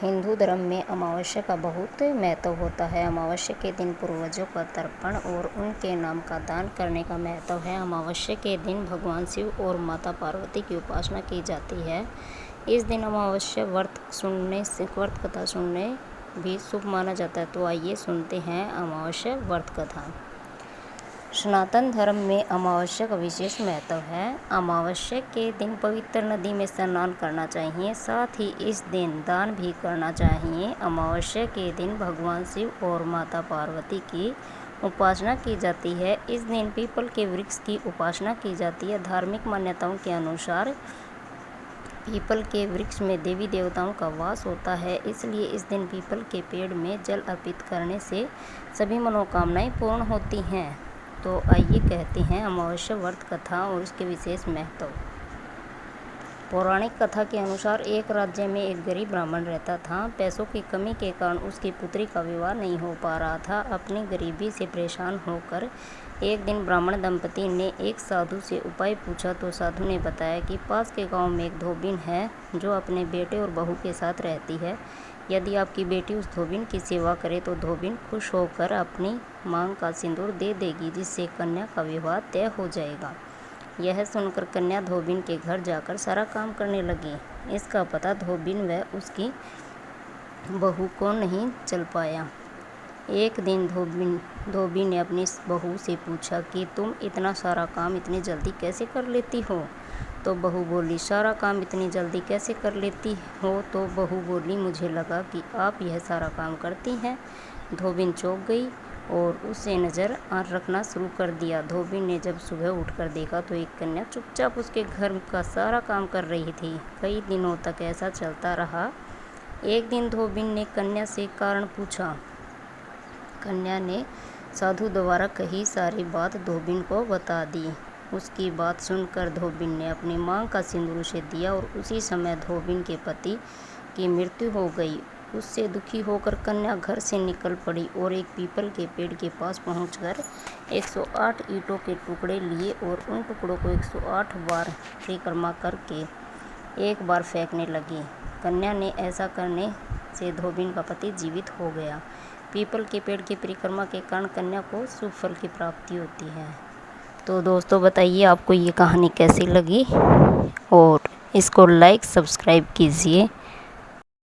हिंदू धर्म में अमावस्या का बहुत महत्व होता है। अमावस्या के दिन पूर्वजों का तर्पण और उनके नाम का दान करने का महत्व है। अमावस्या के दिन भगवान शिव और माता पार्वती की उपासना की जाती है। इस दिन अमावस्या व्रत कथा सुनने भी शुभ माना जाता है। तो आइए सुनते हैं अमावस्या व्रत कथा। सनातन धर्म में अमावस्या का विशेष महत्व है। अमावस्या के दिन पवित्र नदी में स्नान करना चाहिए, साथ ही इस दिन दान भी करना चाहिए। अमावस्या के दिन भगवान शिव और माता पार्वती की उपासना की जाती है। इस दिन पीपल के वृक्ष की उपासना की जाती है। धार्मिक मान्यताओं के अनुसार पीपल के वृक्ष में देवी देवताओं का वास होता है, इसलिए इस दिन पीपल के पेड़ में जल अर्पित करने से सभी मनोकामनाएं पूर्ण होती हैं। तो आइए कहते हैं अमावस्या व्रत कथा और इसके विशेष महत्व। पौराणिक कथा के अनुसार एक राज्य में एक गरीब ब्राह्मण रहता था। पैसों की कमी के कारण उसकी पुत्री का विवाह नहीं हो पा रहा था। अपनी गरीबी से परेशान होकर एक दिन ब्राह्मण दंपति ने एक साधु से उपाय पूछा, तो साधु ने बताया कि पास के गांव में एक धोबिन है जो अपने बेटे और बहू के साथ रहती है। यदि आपकी बेटी उस धोबिन की सेवा करे तो धोबिन खुश होकर अपनी मांग का सिंदूर दे देगी, जिससे कन्या का विवाह तय हो जाएगा। यह सुनकर कन्या धोबिन के घर जाकर सारा काम करने लगी। इसका पता धोबिन व उसकी बहू को नहीं चल पाया। एक दिन धोबी ने अपनी बहू से पूछा कि तुम इतना सारा काम इतनी जल्दी कैसे कर लेती हो? तो बहू बोली, सारा काम इतनी जल्दी कैसे कर लेती हो? तो बहू बोली, मुझे लगा कि आप यह सारा काम करती हैं। धोबिन चौंक गई और उसे नज़र रखना शुरू कर दिया। धोबिन ने जब सुबह उठकर देखा तो एक कन्या चुपचाप उसके घर का सारा काम कर रही थी। कई दिनों तक ऐसा चलता रहा। एक दिन धोबिन ने कन्या से कारण पूछा। कन्या ने साधु द्वारा कही सारी बात धोबिन को बता दी। उसकी बात सुनकर धोबिन ने अपनी मांग का सिंदूर उसे दिया और उसी समय धोबिन के पति की मृत्यु हो गई। उससे दुखी होकर कन्या घर से निकल पड़ी और एक पीपल के पेड़ के पास पहुंचकर 108 ईंटों के टुकड़े लिए और उन टुकड़ों को 108 बार परिक्रमा करके एक बार फेंकने लगी। कन्या ने ऐसा करने से धोबिन का पति जीवित हो गया। पीपल के पेड़ की परिक्रमा के कारण कन्या को शुभ फल की प्राप्ति होती है। तो दोस्तों बताइए आपको ये कहानी कैसी लगी और इसको लाइक सब्सक्राइब कीजिए।